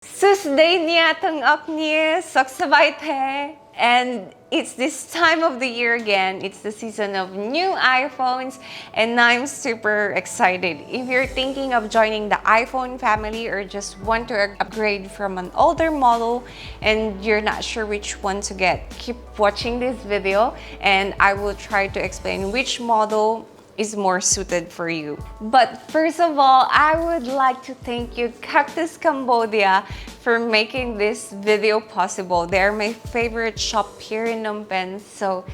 Susday niya tangak niya saksabay te. And it's this time of the year again. It's the season of new iPhones and I'm super excited. If you're thinking of joining the iPhone family or just want to upgrade from an older model and you're not sure which one to get, keep watching this video and I will try to explain which model is more suited for you. But first of all, I would like to thank you, Cactus Cambodia, for making this video possible. They're my favorite shop here in Phnom Penh. So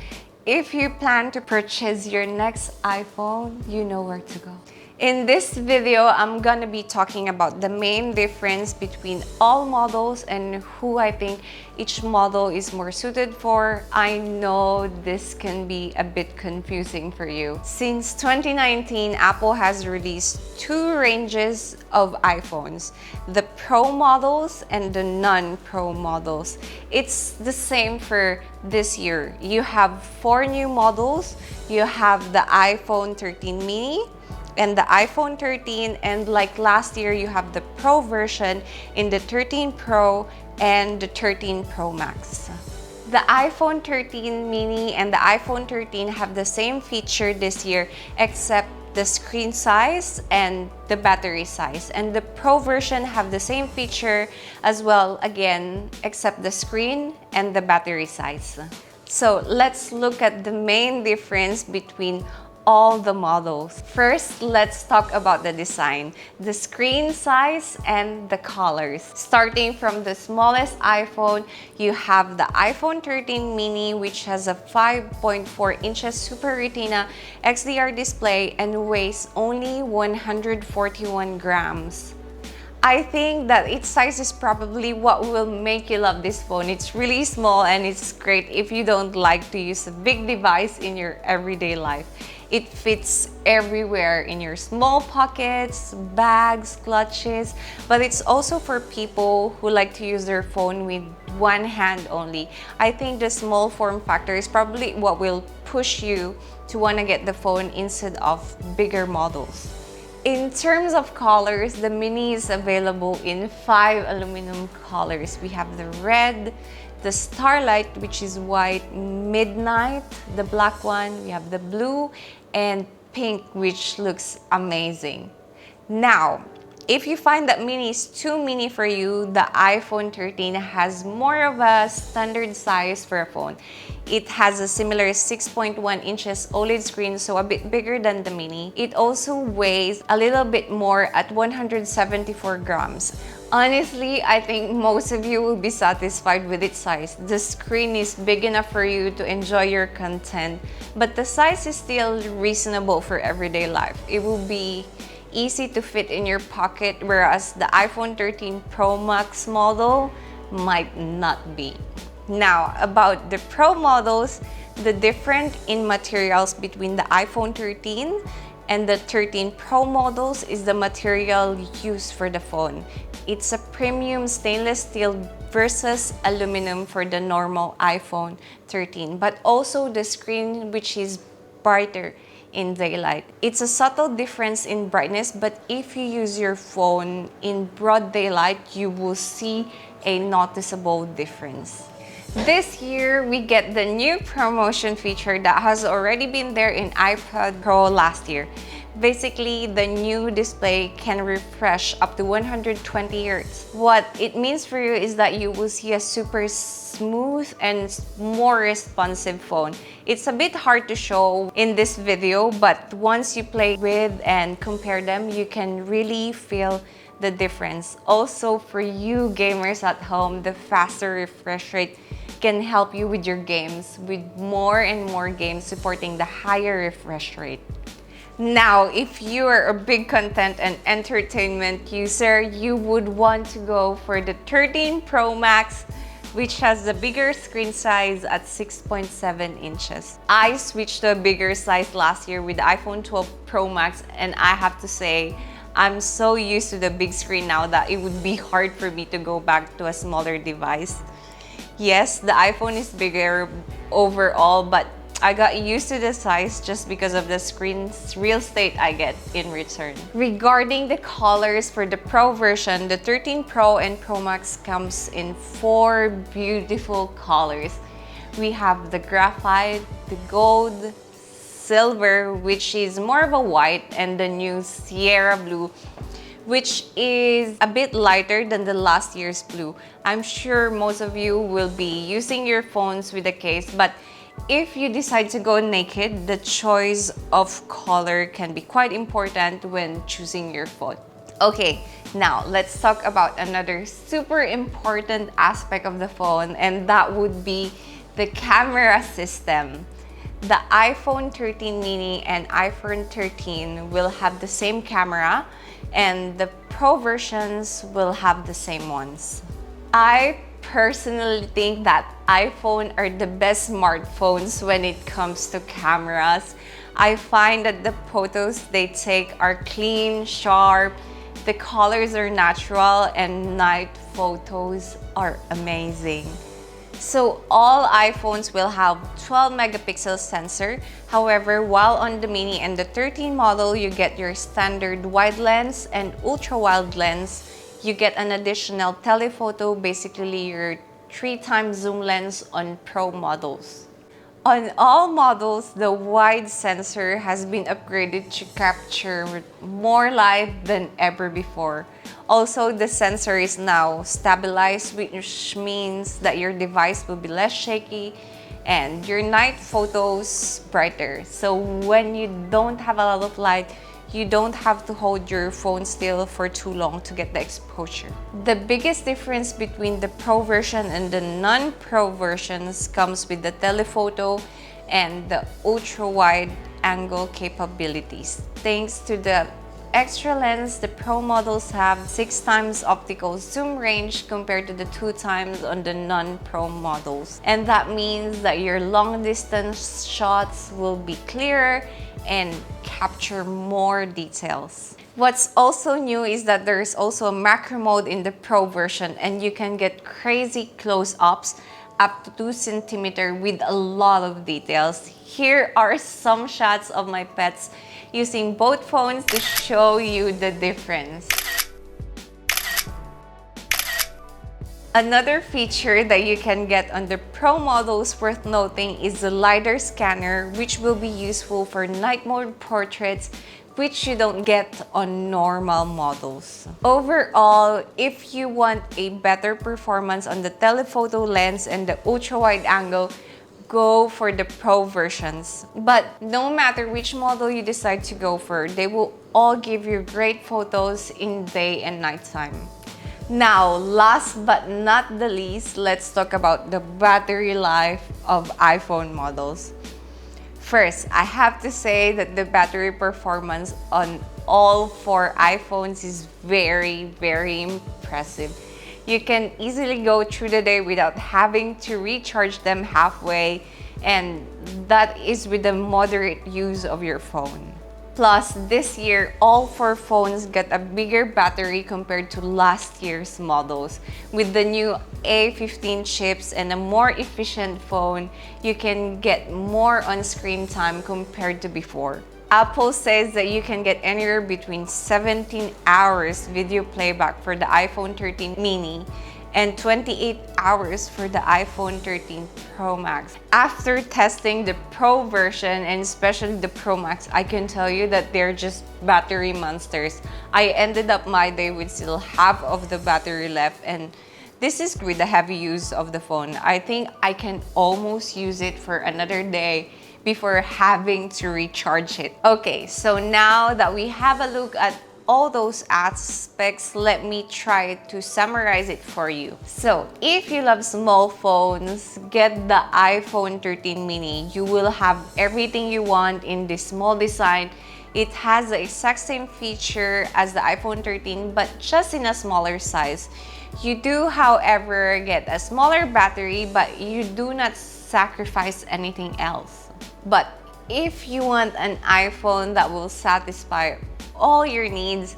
if you plan to purchase your next iPhone, you know where to go. In this video, I'm gonna be talking about the main difference between all models and who I think each model is more suited for. I know this can be a bit confusing for you. Since 2019, Apple has released two ranges of iPhones, the Pro models and the non-Pro models. It's the same for this year. You have four new models. You have the iPhone 13 mini, and the iPhone 13, and like last year you have the Pro version in the 13 Pro and the 13 Pro Max. The iPhone 13 mini and the iPhone 13 have the same feature this year except the screen size and the battery size, and the Pro version have the same feature as well, again, except the screen and the battery size. So let's look at the main difference between all the models. First, let's talk about the design, the screen size, and the colors. Starting from the smallest iPhone, you have the iPhone 13 mini, which has a 5.4 inches Super Retina XDR display and weighs only 141 grams. I think that its size is probably what will make you love this phone. It's really small and it's great if you don't like to use a big device in your everyday life. It fits everywhere in your small pockets, bags, clutches, but it's also for people who like to use their phone with one hand only. I think the small form factor is probably what will push you to want to get the phone instead of bigger models. In terms of colors, the mini is available in 5 aluminum colors. We have the red, the starlight, which is white, midnight, the black one, we have the blue, and pink, which looks amazing. Now, if you find that mini is too mini for you, the iPhone 13 has more of a standard size for a phone. It has a similar 6.1 inches OLED screen, so a bit bigger than the mini. It also weighs a little bit more at 174 grams. Honestly, I think most of you will be satisfied with its size. The screen is big enough for you to enjoy your content, but the size is still reasonable for everyday life. It will be easy to fit in your pocket, whereas the iPhone 13 Pro Max model might not be. Now, about the Pro models, the difference in materials between the iPhone 13 and the 13 Pro models is the material used for the phone. It's a premium stainless steel versus aluminum for the normal iPhone 13, but also the screen, which is brighter in daylight. It's a subtle difference in brightness, but if you use your phone in broad daylight, you will see a noticeable difference. This year, we get the new promotion feature that has already been there in iPad Pro last year. Basically, the new display can refresh up to 120 Hz. What it means for you is that you will see a super smooth and more responsive phone. It's a bit hard to show in this video, but once you play with and compare them, you can really feel the difference. Also, for you gamers at home, the faster refresh rate can help you with your games, with more and more games supporting the higher refresh rate. Now, if you are a big content and entertainment user, you would want to go for the 13 Pro Max, which has the bigger screen size at 6.7 inches. I switched to a bigger size last year with the iPhone 12 Pro Max, and I have to say, I'm so used to the big screen now that it would be hard for me to go back to a smaller device. Yes, the iPhone is bigger overall, but I got used to the size just because of the screen's real estate I get in return. Regarding the colors for the Pro version, the 13 Pro and Pro Max comes in 4 beautiful colors. We have the graphite, the gold, silver, which is more of a white, and the new Sierra blue, which is a bit lighter than the last year's blue. I'm sure most of you will be using your phones with a case, but if you decide to go naked, the choice of color can be quite important when choosing your phone. Okay, now let's talk about another super important aspect of the phone, and that would be the camera system. The iPhone 13 mini and iPhone 13 will have the same camera, and the Pro versions will have the same ones. I personally think that iPhone are the best smartphones when it comes to cameras. I find that the photos they take are clean, sharp, the colors are natural, and night photos are amazing. So all iPhones will have 12 megapixel sensor. However, while on the mini and the 13 model, you get your standard wide lens and ultra wide lens. You get an additional telephoto, basically your 3x zoom lens on Pro models. On all models, the wide sensor has been upgraded to capture more light than ever before. Also, the sensor is now stabilized, which means that your device will be less shaky and your night photos brighter. So when you don't have a lot of light, you don't have to hold your phone still for too long to get the exposure. The biggest difference between the Pro version and the non-Pro versions comes with the telephoto and the ultra-wide angle capabilities. Thanks to the extra lens, the Pro models have 6x optical zoom range compared to the 2x on the non-Pro models. And that means that your long-distance shots will be clearer and capture more details. What's also new is that there is also a macro mode in the Pro version, and you can get crazy close-ups up to 2 cm with a lot of details. Here are some shots of my pets using both phones to show you the difference. Another feature that you can get on the Pro models worth noting is the LiDAR scanner, which will be useful for night mode portraits, which you don't get on normal models. Overall, if you want a better performance on the telephoto lens and the ultra-wide angle, go for the Pro versions. But no matter which model you decide to go for, they will all give you great photos in day and night time. Now, last but not the least, let's talk about the battery life of iPhone models. First, I have to say that the battery performance on all 4 iPhones is very, very impressive. You can easily go through the day without having to recharge them halfway, and that is with the moderate use of your phone. Plus, this year, all 4 phones get a bigger battery compared to last year's models. With the new A15 chips and a more efficient phone, you can get more on-screen time compared to before. Apple says that you can get anywhere between 17 hours video playback for the iPhone 13 mini and 28 hours for the iPhone 13 Pro Max. After testing the Pro version and especially the Pro Max, I can tell you that they're just battery monsters. I ended up my day with still half of the battery left, and this is with the heavy use of the phone. I think I can almost use it for another day before having to recharge it. Okay, so now that we have a look at all those aspects, let me try to summarize it for you. So, if you love small phones, get the iPhone 13 mini. You will have everything you want in this small design. It has the exact same feature as the iPhone 13, but just in a smaller size. You do, however, get a smaller battery, but you do not sacrifice anything else. But if you want an iPhone that will satisfy all your needs,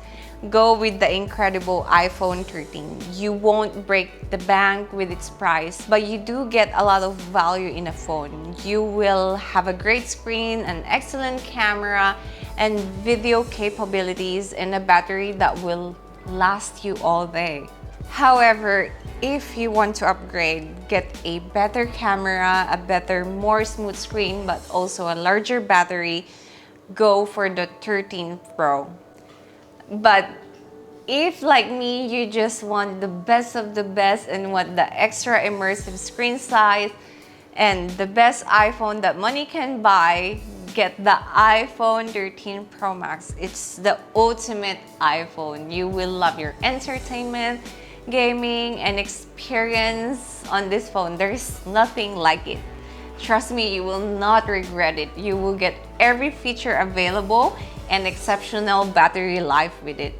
go with the incredible iPhone 13. You won't break the bank with its price, but you do get a lot of value in a phone. You will have a great screen, an excellent camera, and video capabilities, and a battery that will last you all day. However, if you want to upgrade, get a better camera, a better, more smooth screen, but also a larger battery, go for the 13 Pro. But if, like me, you just want the best of the best and want the extra immersive screen size and the best iPhone that money can buy, get the iPhone 13 Pro Max. It's the ultimate iPhone. You will love your entertainment, gaming, and experience on this phone. There's nothing like it. Trust me, you will not regret it. You will get every feature available and exceptional battery life with it.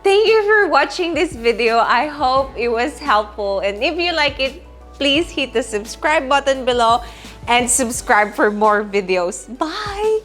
Thank you for watching this video. I hope it was helpful. And if you like it, please hit the subscribe button below and subscribe for more videos. Bye!